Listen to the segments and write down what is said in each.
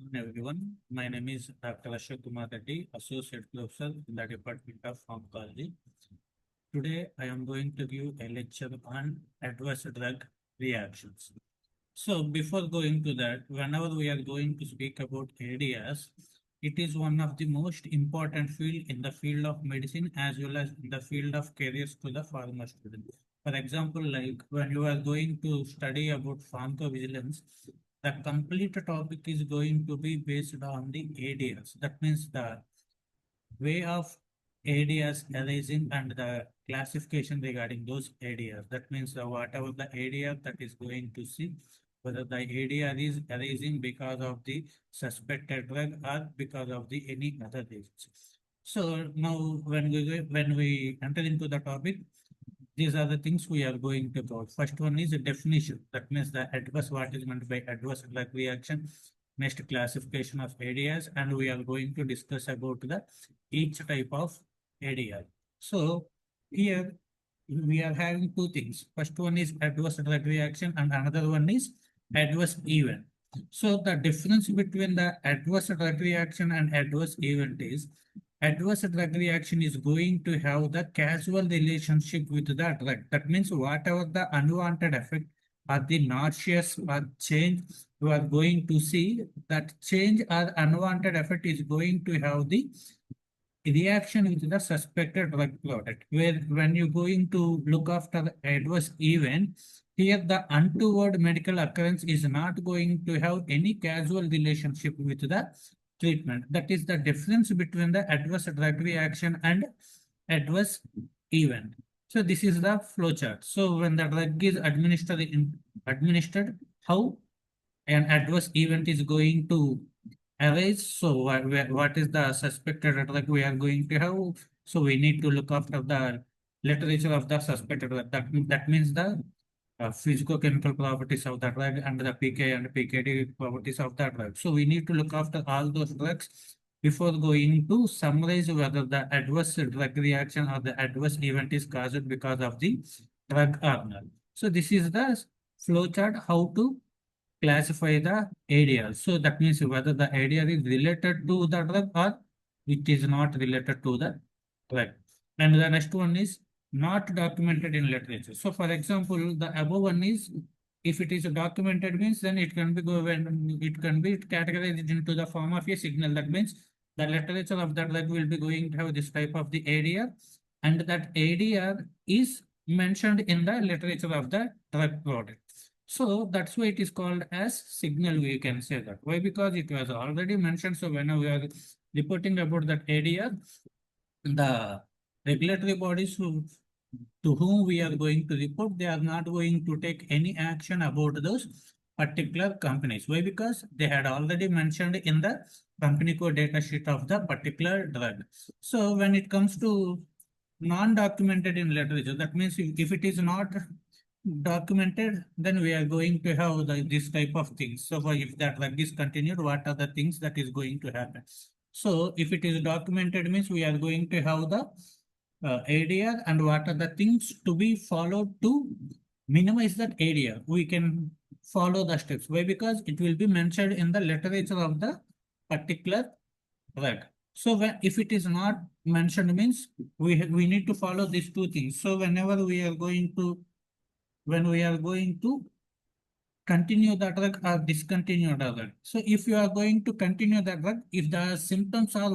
afternoon, everyone. My name is Dr. Ashok Kumar Reddy, Associate Professor in the Department of Pharmacology. Today, I am going to give a lecture on adverse drug reactions. So, before going to that, whenever we are going to speak about ADRs, it is one of the most important field in the field of medicine as well as in the field of careers to the pharma student. For example, like when you are going to study about pharmacovigilance, the complete topic is going to be based on the ADRs. That means the way of ADRs arising and the classification regarding those ADRs. That means whatever the ADR that is going to see, whether the ADR is arising because of the suspected drug or because of the any other reasons. So now when we enter into the topic, these are the things we are going to cover. First one is a definition. That means the adverse, what is meant by adverse drug reaction. Next, classification of ADRs, and we are going to discuss about the each type of ADR. So here we are having two things. First one is adverse drug reaction and another one is adverse event. So the difference between the adverse drug reaction and adverse event is adverse drug reaction is going to have the causal relationship with the drug. That means whatever the unwanted effect or the nauseous or change you are going to see, that change or unwanted effect is going to have the reaction with the suspected drug product. Where when you're going to look after the adverse event, here the untoward medical occurrence is not going to have any causal relationship with the treatment. That is the difference between the adverse drug reaction and adverse event. So this is the flow chart. So when the drug is administered, how an adverse event is going to arise. So what is the suspected drug we are going to have? So we need to look after the literature of the suspected drug. That means the physicochemical properties of the drug and the PK and PKD properties of the drug. So we need to look after all those drugs before going to summarize whether the adverse drug reaction or the adverse event is caused because of the drug or not. So this is the flow chart how to classify the ADR. So that means whether the ADR is related to the drug or it is not related to the drug. And the next one is not documented in literature. So for example, the above one is if it is documented means then it can be it can be categorized into the form of a signal. That means the literature of the drug will be going to have this type of the ADR, and that ADR is mentioned in the literature of the drug product. So that's why it is called as signal. We can say that. Why? Because it was already mentioned. So when we are reporting about that ADR, the regulatory bodies to whom we are going to report, they are not going to take any action about those particular companies. Why? Because they had already mentioned in the company code data sheet of the particular drug. So when it comes to non-documented in literature, that means if it is not documented, then we are going to have this type of things. So if that drug is continued, what are the things that is going to happen? So if it is documented means we are going to have the ADR and what are the things to be followed to minimize that ADR. We can follow the steps. Why? Because it will be mentioned in the literature of the particular drug. So if it is not mentioned means we need to follow these two things. So whenever we are going to continue the drug or discontinue the drug. So if you are going to continue the drug, if the symptoms are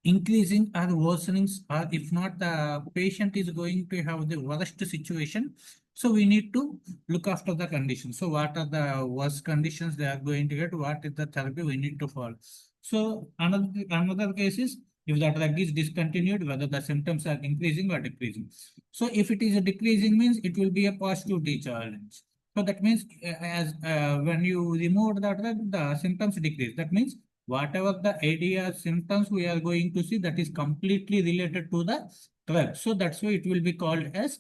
increasing or worsening, or if not, the patient is going to have the worst situation. So we need to look after the condition. So what are the worst conditions they are going to get? What is the therapy we need to follow? So another case is if the drug is discontinued, whether the symptoms are increasing or decreasing. So if it is a decreasing means it will be a positive challenge. So that means as when you remove the drug, the symptoms decrease. That means whatever the ADR symptoms we are going to see, that is completely related to the drug. So that's why it will be called as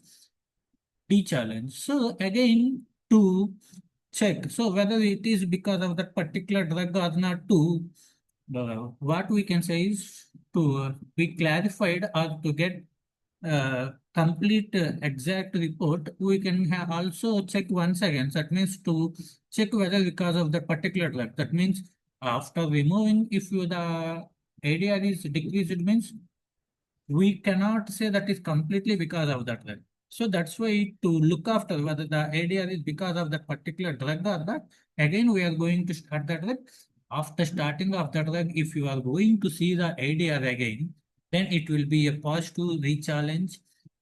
challenge. So again, to check, so whether it is because of that particular drug or not, to what we can say is to be clarified or to get complete exact report, we can also check once again. That means to check whether because of the particular drug. That means After removing, if the ADR is decreased, it means we cannot say that is completely because of that drug. So that's why to look after whether the ADR is because of that particular drug or not, again we are going to start that drug. After starting of the drug, if you are going to see the ADR again, then it will be a positive re-challenge,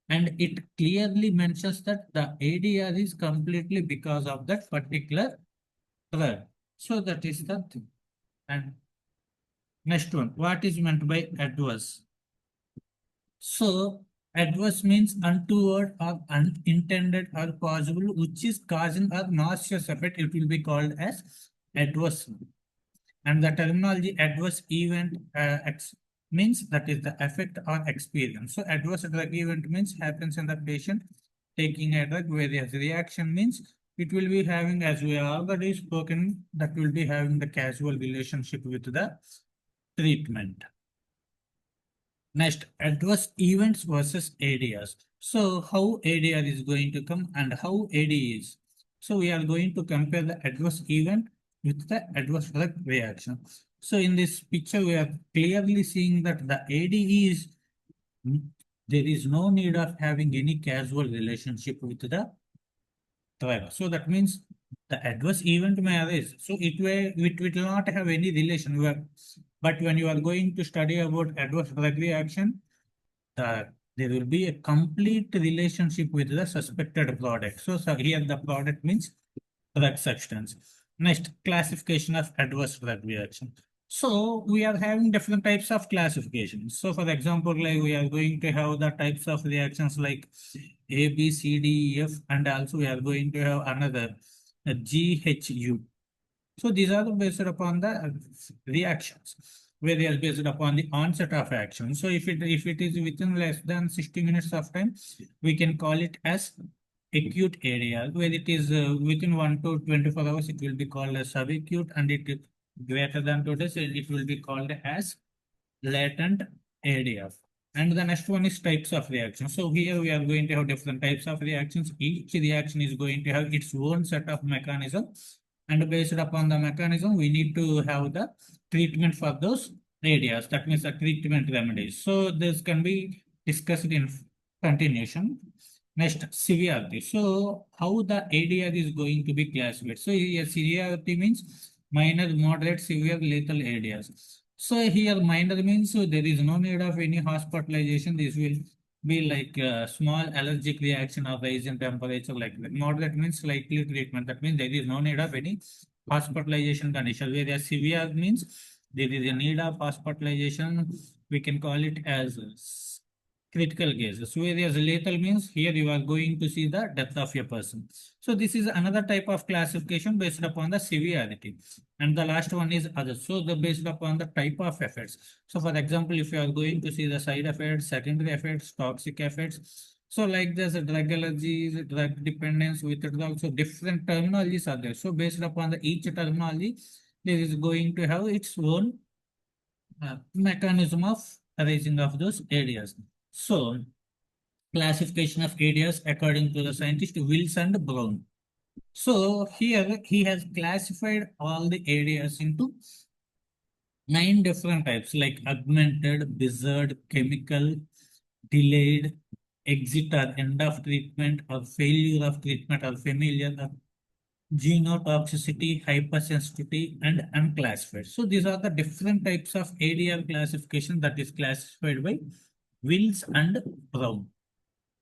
and it clearly mentions that the ADR is completely because of that particular drug. So that is the thing. And next one, what is meant by adverse? So, adverse means untoward or unintended or possible, which is causing a noxious effect. It will be called as adverse. And the terminology adverse event means that is the effect or experience. So, adverse drug event means happens in the patient taking a drug, whereas reaction means it will be having, as we have already spoken, that will be having the casual relationship with the treatment. Next, adverse events versus ADRs. So how ADR is going to come and how AD is. So we are going to compare the adverse event with the adverse drug reaction. So in this picture, we are clearly seeing that the AD is, there is no need of having any casual relationship with the drug. So that means the adverse event may arise. So it will not have any relation. But when you are going to study about adverse drug reaction, there will be a complete relationship with the suspected product. So here the product means drug substance. Next, classification of adverse drug reaction. So we are having different types of classifications. So for example, like we are going to have the types of reactions like A, B, C, D, E, F, and also we are going to have another G, H, U. So these are based upon the reactions, where they are based upon the onset of action. So if it is within less than 60 minutes of time, we can call it as acute area. Where it is within 1 to 24 hours, it will be called as subacute, and it greater than 2 days, it will be called as latent ADF. And the next one is types of reactions. So here we are going to have different types of reactions. Each reaction is going to have its own set of mechanisms. And based upon the mechanism, we need to have the treatment for those areas. That means the treatment remedies. So this can be discussed in continuation. Next, severity. So how the ADR is going to be classified. So here severity means minor, moderate, severe, lethal ADRs. So here minor means so there is no need of any hospitalization. This will be like a small allergic reaction or rise in temperature like that. Moderate means slightly treatment. That means there is no need of any hospitalization condition. Whereas severe means there is a need of hospitalization. We can call it as critical cases. Whereas lethal means here you are going to see the death of a person. So this is another type of classification based upon the severity. And the last one is other. So the based upon the type of effects. So for example, if you are going to see the side effects, secondary effects, toxic effects. So like there's a drug allergies, drug dependence with drugs. So different terminologies are there. So based upon the each terminology, there is going to have its own mechanism of arising of those areas. So classification of areas according to the scientist Wills and Brown. So here he has classified all the areas into 9 different types like augmented, bizarre, chemical, delayed, exit or end of treatment or failure of treatment or familiar or genotoxicity, hypersensitivity, and unclassified. So these are the different types of ADR classification that is classified by Wills and Brown.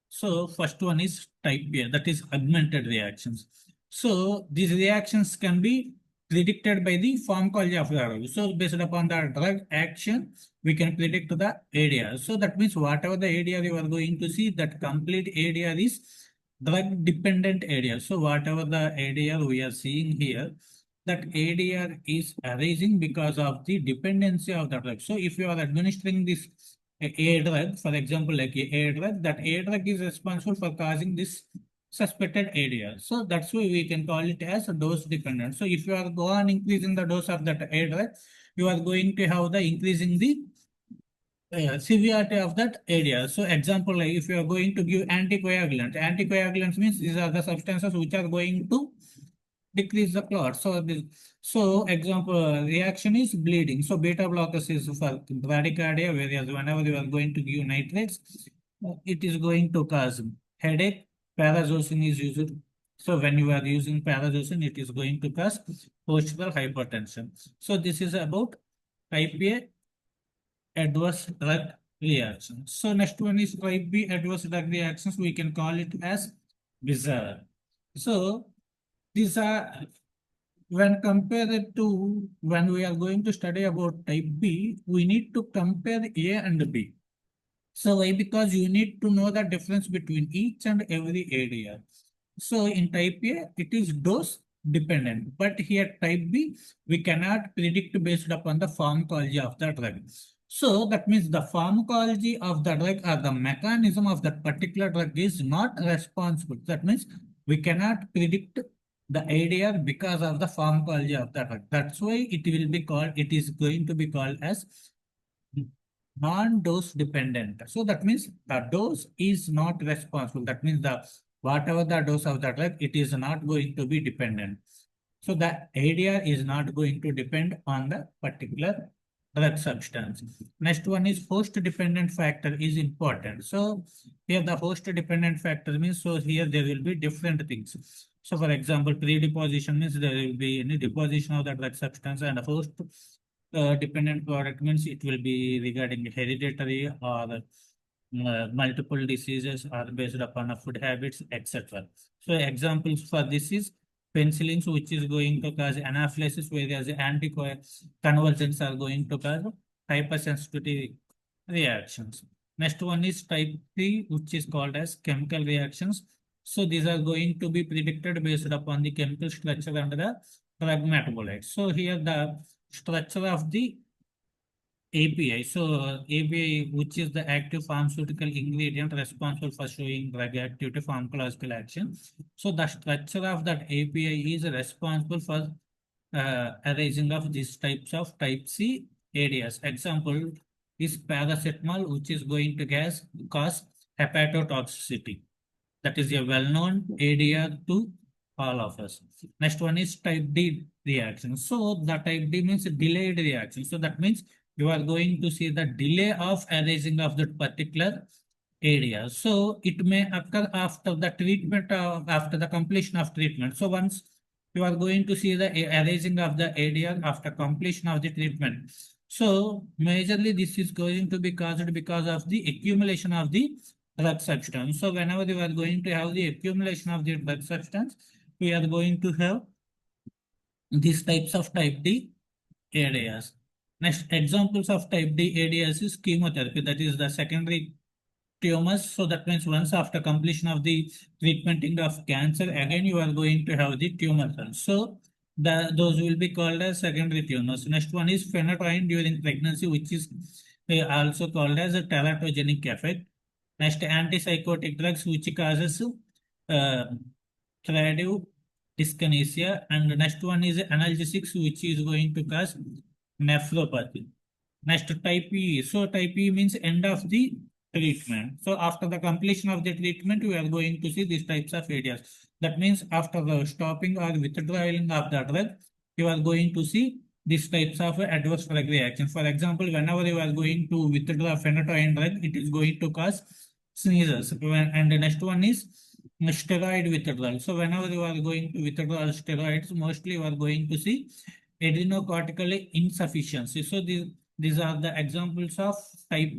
So first one is type A, that is augmented reactions. So these reactions can be predicted by the pharmacology of the drug. So based upon the drug action, we can predict the ADR. So that means whatever the ADR you are going to see, that complete ADR is drug dependent ADR. So whatever the ADR we are seeing here, that ADR is arising because of the dependency of the drug. So if you are administering this a drug, for example, like a drug, that A drug is responsible for causing this suspected ADR. So that's why we can call it as a dose dependent. So if you are go on increasing the dose of that A drug, you are going to have the increasing the severity of that area. So example, like if you are going to give anticoagulants means these are the substances which are going to decrease the clot. So example reaction is bleeding. So beta blockers is for bradycardia, whereas whenever you are going to give nitrates, it is going to cause headache. Parazosin is used. So when you are using parazosin, it is going to cause postural hypertension. So this is about type A adverse drug reactions. So next one is type B adverse drug reactions. We can call it as bizarre. So these are when compared to when we are going to study about type B, we need to compare A and B. So why? Because you need to know the difference between each and every ADR. So in type A, it is dose dependent, but here type B, we cannot predict based upon the pharmacology of the drug. So that means the pharmacology of the drug or the mechanism of that particular drug is not responsible. That means we cannot predict the ADR because of the pharmacology of the drug. That's why it will be called, it is going to be called as non-dose dependent. So that means the dose is not responsible. That means the whatever the dose of the drug, it is not going to be dependent. So the ADR is not going to depend on the particular drug substance. Next one is host dependent factor is important. So here the host dependent factor means, so here there will be different things. So for example, pre-deposition means there will be any deposition of the drug substance, and host dependent product means it will be regarding hereditary or multiple diseases are based upon food habits, etc. So examples for this is penicillins, which is going to cause anaphylaxis, whereas anticonvulsants are going to cause hypersensitivity reactions. Next one is type 3, which is called as chemical reactions. So these are going to be predicted based upon the chemical structure and the drug metabolite. So here the structure of the API. So API, which is the active pharmaceutical ingredient responsible for showing drug activity, pharmacological action. So the structure of that API is responsible for arising of these types of type C ADS. Example is paracetamol, which is going to cause hepatotoxicity. That is a well-known ADR to all of us. Next one is type D reaction. So the type D means delayed reaction. So that means you are going to see the delay of arising of that particular area. So it may occur after the treatment, after the completion of treatment. So once you are going to see the arising of the ADR after completion of the treatment. So majorly this is going to be caused because of the accumulation of the drug substance. So whenever you are going to have the accumulation of the drug substance, we are going to have these types of type D ADRs. Next examples of type D ADRs is chemotherapy, that is the secondary tumors. So that means once after completion of the treatmenting of cancer, again you are going to have the tumor cells. So those will be called as secondary tumors. Next one is phenytoin during pregnancy, which is also called as a teratogenic effect. Next, antipsychotic drugs, which causes uh, tardive dyskinesia. And next one is analgesics, which is going to cause nephropathy. Next, type E. So type E means end of the treatment. So after the completion of the treatment, we are going to see these types of areas. That means after the stopping or withdrawing of the drug, you are going to see these types of adverse drug reaction. For example, whenever you are going to withdraw phenytoin drug, it is going to cause sneezes. And the next one is steroid withdrawal. So whenever you are going to withdraw steroids, mostly you are going to see adrenocortical insufficiency. So these are the examples of type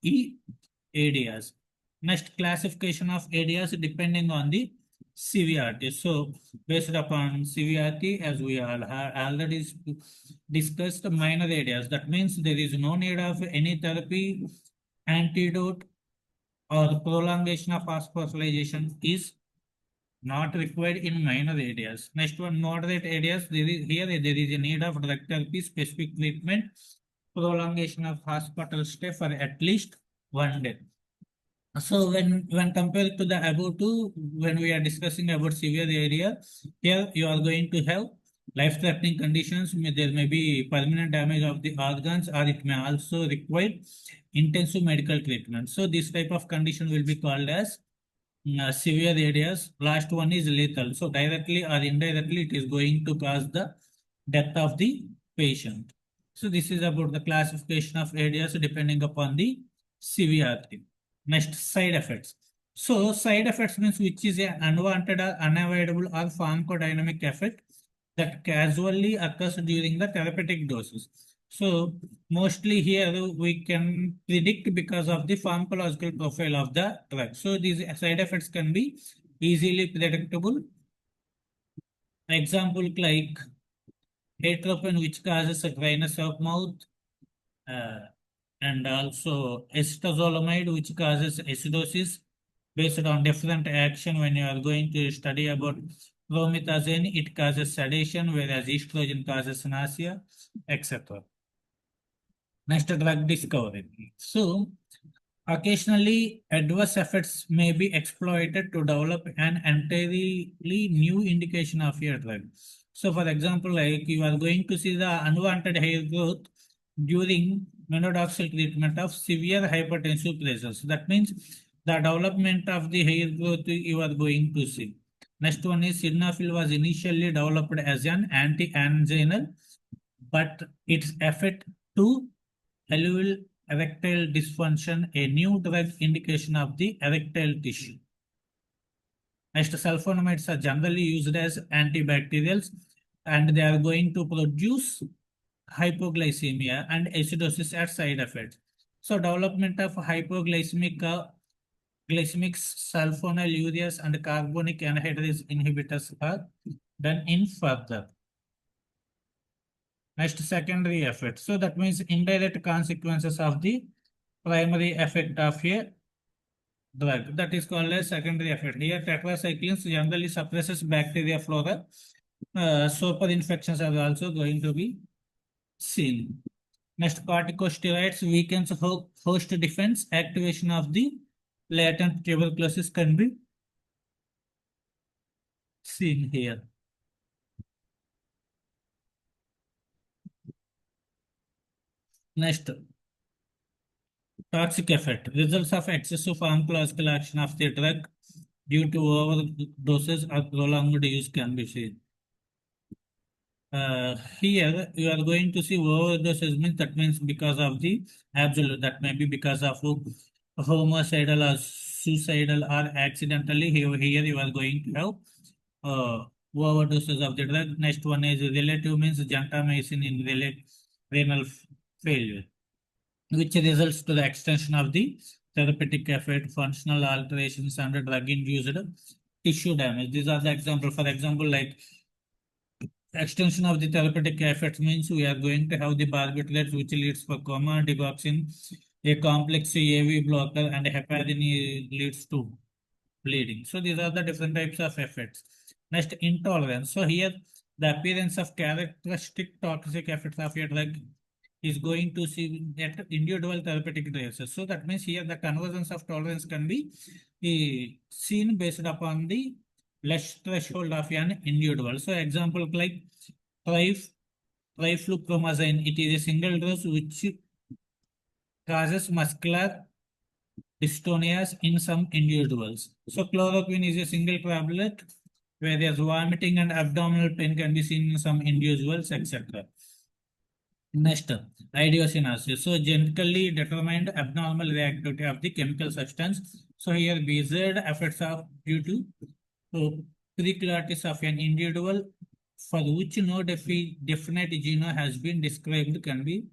E ADRs. Next, classification of ADRs depending on the severity. So based upon severity, as we all have already discussed, minor ADRs. That means there is no need of any therapy, antidote, or prolongation of hospitalization is not required in minor areas. Next one, moderate areas. Here there is a need of drug therapy, specific treatment, prolongation of hospital stay for at least 1 day. So when compared to the above two, when we are discussing about severe area, here you are going to have life-threatening conditions. There may be permanent damage of the organs, or it may also require intensive medical treatment. So this type of condition will be called as severe ADRs. Last one is lethal. So directly or indirectly, it is going to cause the death of the patient. So this is about the classification of ADRs depending upon the severity. Next, side effects. So side effects means which is an unwanted or unavoidable or pharmacodynamic effect that casually occurs during the therapeutic doses. So mostly here we can predict because of the pharmacological profile of the drug. So these side effects can be easily predictable. Example like atropine, which causes a dryness of mouth, uh, and also acetazolamide, which causes acidosis. Based on different action, when you are going to study about promethazine, it causes sedation, whereas estrogen causes nausea, etc. Next, drug discovery. So, occasionally, adverse effects may be exploited to develop an entirely new indication of your drug. So, for example, like you are going to see the unwanted hair growth during minoxidil treatment of severe hypertensive pressures. That means the development of the hair growth you are going to see. Next one is sildenafil was initially developed as an anti-anginal, but its effect to allele erectile dysfunction, a new drug indication of the erectile tissue. Next, sulfonamides are generally used as antibacterials and they are going to produce hypoglycemia and acidosis as side effects. So, development of glycemic sulfonylureas and carbonic anhydrase inhibitors are done in further. Next, secondary effect. So that means indirect consequences of the primary effect of a drug. That is called as secondary effect. Here, tetracyclines generally suppresses bacteria flora. Super infections are also going to be seen. Next, corticosteroids weakens host defense. Activation of the latent tuberculosis can be seen here. Next, toxic effect. Results of excessive pharmacological action of the drug due to overdoses or prolonged use can be seen. Here you are going to see overdoses means that means because of the absolute, that may be because of homicidal or suicidal or accidentally. Here you are going to have overdoses of the drug. Next one is relative means gentamicin in renal failure, which results to the extension of the therapeutic effect, functional alterations, and drug-induced tissue damage. These are the examples. For example, like extension of the therapeutic effects means we are going to have the barbiturates, which leads for coma, digoxin, a complex AV blocker, and heparin leads to bleeding. So these are the different types of effects. Next, intolerance. So here, the appearance of characteristic toxic effects of a drug is going to see that individual therapeutic doses. So that means here the convergence of tolerance can be seen based upon the less threshold of an individual. So example like triflupromazine, it is a single dose which causes muscular dystonias in some individuals. So chloroquine is a single tablet, whereas vomiting and abdominal pain can be seen in some individuals, etc. Next, idiosyncrasies. So genetically determined abnormal reactivity of the chemical substance. So here bizarre effects are due to peculiarities of an individual for which no definite genome has been described can be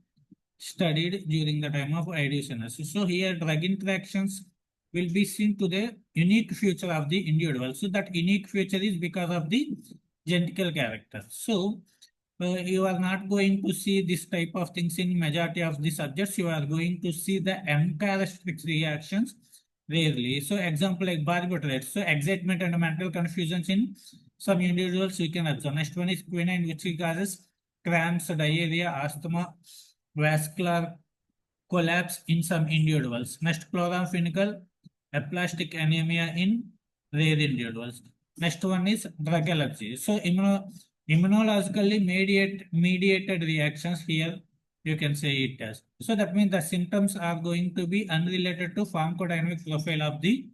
studied during the time of idiosyncrasies. So here drug interactions will be seen to the unique feature of the individual. So that unique feature is because of the genetical character. So you are not going to see this type of things in majority of the subjects. You are going to see the characteristic reactions rarely. So example like barbiturates. So excitement and mental confusions in some individuals we can observe. Next one is quinine, which causes cramps, diarrhea, asthma, vascular collapse in some individuals. Next, chloramphenicol, aplastic anemia in rare individuals. Next one is drug allergy. So immunologically mediated reactions here you can say it as. So that means the symptoms are going to be unrelated to pharmacodynamic profile of the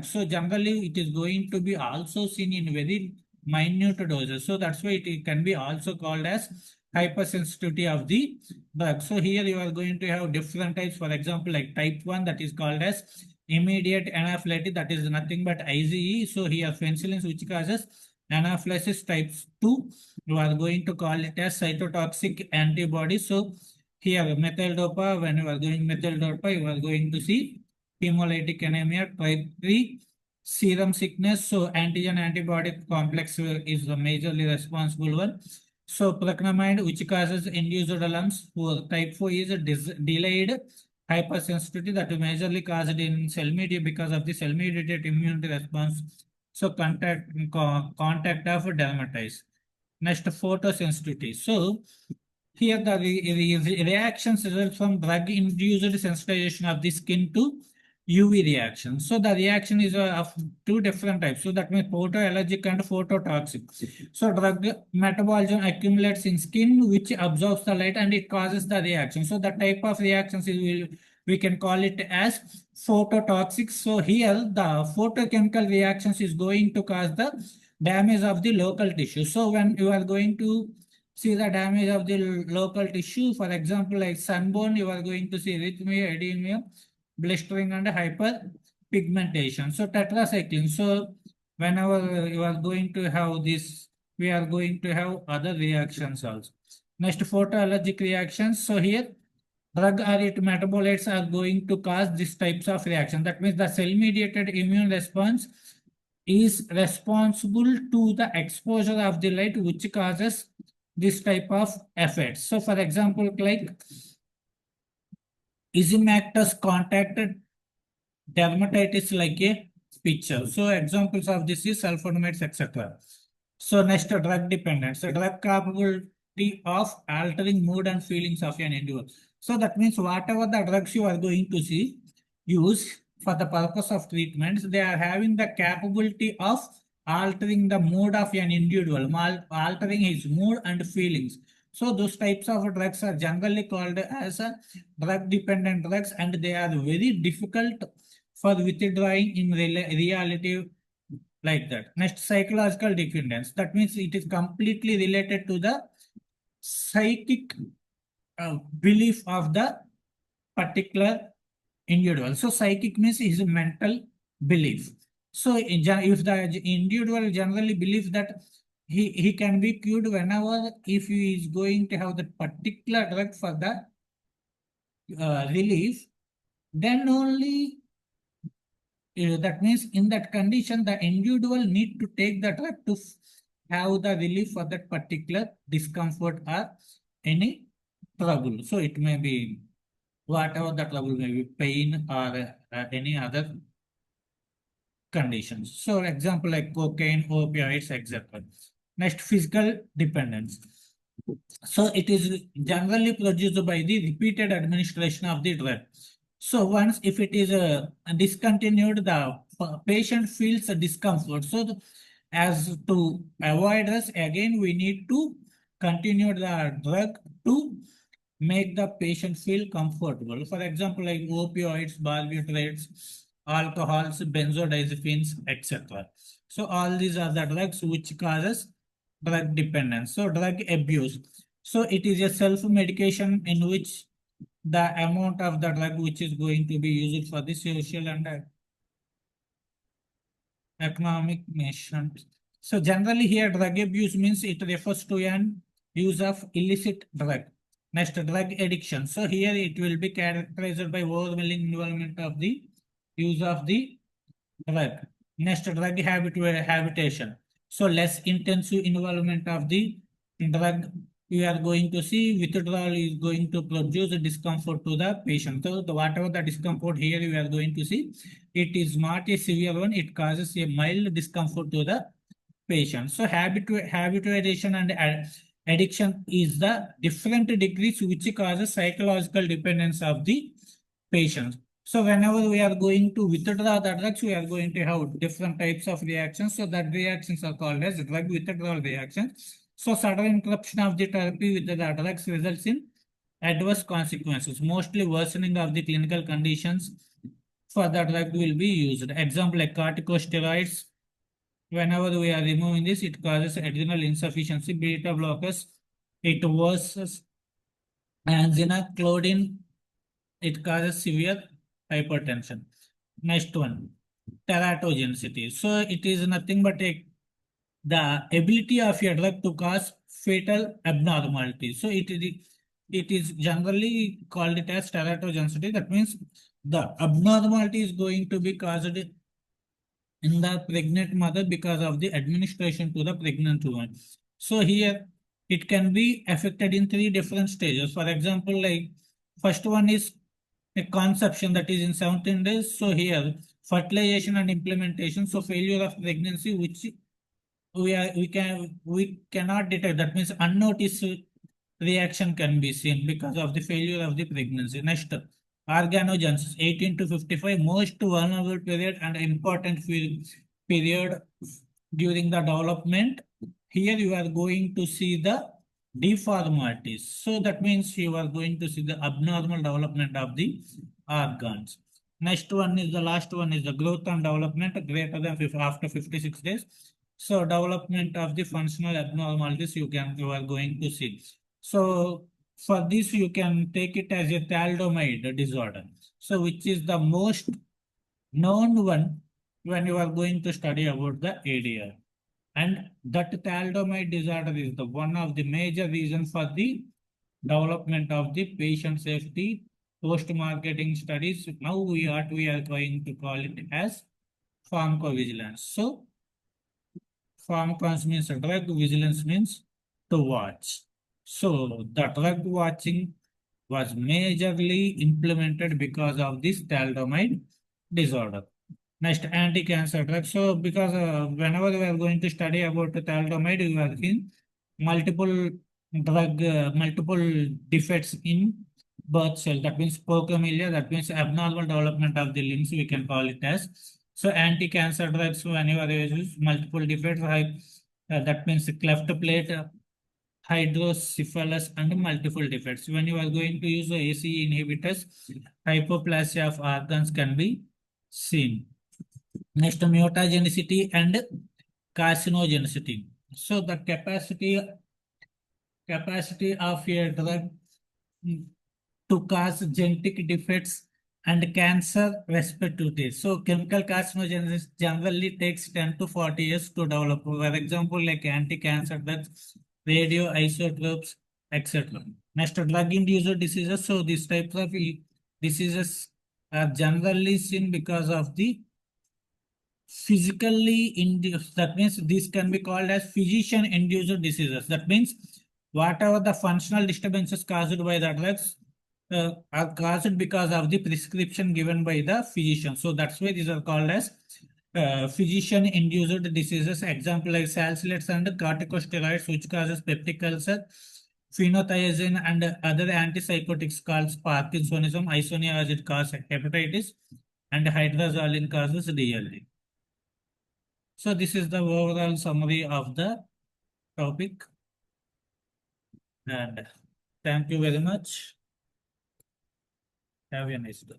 So generally it is going to be also seen in very minute doses. So that's why it can be also called as hypersensitivity of the drug. So here you are going to have different types. For example, like type 1, that is called as immediate anaphylaxis, that is nothing but IgE. So here penicillins which causes anaphylaxis. Type 2, you are going to call it as cytotoxic antibody. So here methyl dopa, when you are doing methyl dopa, you are going to see hemolytic anemia. Type 3, serum sickness. So antigen antibody complex is the majorly responsible one. So preclamide, which causes induced alarms. For type 4 is delayed hypersensitivity, that is majorly caused in cell media because of the cell mediated immunity response. So contact of dermatitis. Next, photosensitivity. So here the reactions result from drug-induced sensitization of the skin to UV reaction. So the reaction is of two different types. So that means photoallergic and phototoxic. So drug metabolism accumulates in skin which absorbs the light and it causes the reaction. So the type of reactions we can call it as phototoxic. So here the photochemical reactions is going to cause the damage of the local tissue. So when you are going to see the damage of the local tissue, for example, like sunburn, you are going to see erythema, edema, blistering, and hyperpigmentation. So tetracycline. So whenever you are going to have this, we are going to have other reactions also. Next, photoallergic reactions. So here, drug or its metabolites are going to cause these types of reaction. That means the cell-mediated immune response is responsible to the exposure of the light, which causes this type of effects. So, for example, like Isimactus contacted dermatitis like a picture. So examples of this is sulfonimates, etc. So next, drug dependence. So drug capability of altering mood and feelings of an individual. So that means whatever the drugs you are going to see use for the purpose of treatments, they are having the capability of altering the mood of an individual, altering his mood and feelings. So those types of drugs are generally called as drug dependent drugs, and they are very difficult for withdrawing in reality like that. Next, psychological dependence. That means it is completely related to the psychic belief of the particular individual. So psychic means his mental belief. So if the individual generally believes that he can be cured whenever if he is going to have the particular drug for the relief, then only that means in that condition, the individual need to take the drug to have the relief for that particular discomfort or any trouble. So it may be whatever the trouble may be, pain or any other conditions. So example like cocaine, opioids, etc. Next, physical dependence. So it is generally produced by the repeated administration of the drug. So once if it is discontinued, the patient feels a discomfort. So as to avoid this, again we need to continue the drug to make the patient feel comfortable. For example, like opioids, barbiturates, alcohols, benzodiazepines, etc. So all these are the drugs which causes drug dependence. So drug abuse. So it is a self-medication in which the amount of the drug which is going to be used for the social and economic nation. So generally here drug abuse means it refers to an use of illicit drug. Next, drug addiction. So here it will be characterized by overwhelming involvement of the use of the drug. Next, drug habitation. So less intensive involvement of the drug, we are going to see withdrawal is going to produce discomfort to the patient. So whatever the discomfort here we are going to see, it is not a severe one. It causes a mild discomfort to the patient. So habituation and addiction is the different degrees which causes psychological dependence of the patient. So whenever we are going to withdraw the drugs, we are going to have different types of reactions. So that reactions are called as drug withdrawal reactions. So sudden interruption of the therapy with the drugs results in adverse consequences, mostly worsening of the clinical conditions, for the drug will be used. Example like corticosteroids. Whenever we are removing this, it causes adrenal insufficiency. Beta blockers, it worsens angina. Clodine, it causes severe hypertension. Next one, teratogenicity. So it is nothing but the ability of a drug to cause fatal abnormality. So it is generally called it as teratogenicity. That means the abnormality is going to be caused in the pregnant mother because of the administration to the pregnant woman. So here it can be affected in three different stages. For example, like first one is a conception, that is in 17 days. So here fertilization and implementation. So failure of pregnancy, which we cannot detect. That means unnoticed reaction can be seen because of the failure of the pregnancy. Next, organogenesis, 18 to 55, most vulnerable period and important period during the development. Here you are going to see the deformities. So that means you are going to see the abnormal development of the organs. Next one is the last one is the growth and development greater than after 56 days. So development of the functional abnormalities you are going to see. So for this you can take it as a thalidomide disorder. So which is the most known one when you are going to study about the ADR. And that thalidomide disorder is the one of the major reasons for the development of the patient safety post-marketing studies. Now we are going to call it as pharmacovigilance. So pharmacovigilance means drug vigilance means to watch. So the drug watching was majorly implemented because of this thalidomide disorder. Next, anti-cancer drugs. So because whenever we are going to study about the thalidomide, we are seeing multiple multiple defects in birth cell. That means pocomelia. That means abnormal development of the limbs. We can call it as. So anti-cancer drugs, whenever they use multiple defects, that means cleft plate, hydrocephalus, and multiple defects. When you are going to use the ACE inhibitors, hypoplasia of organs can be seen. Next, mutagenicity and carcinogenicity. So the capacity of a drug to cause genetic defects and cancer respectively. So chemical carcinogenesis generally takes 10 to 40 years to develop. For example, like anti-cancer drugs, radioisotopes, etc. Next, drug-induced diseases. So these types of diseases are generally seen because of the physically induced. That means this can be called as physician induced diseases. That means whatever the functional disturbances caused by the drugs are caused because of the prescription given by the physician. So that's why these are called as physician induced diseases. Example like salicylates and corticosteroids, which causes peptic ulcer, phenothiazine and other antipsychotics causes Parkinsonism, isonia as it causes hepatitis, and hydrazolene causes DLD. So this is the overall summary of the topic, and thank you very much. Have a nice day.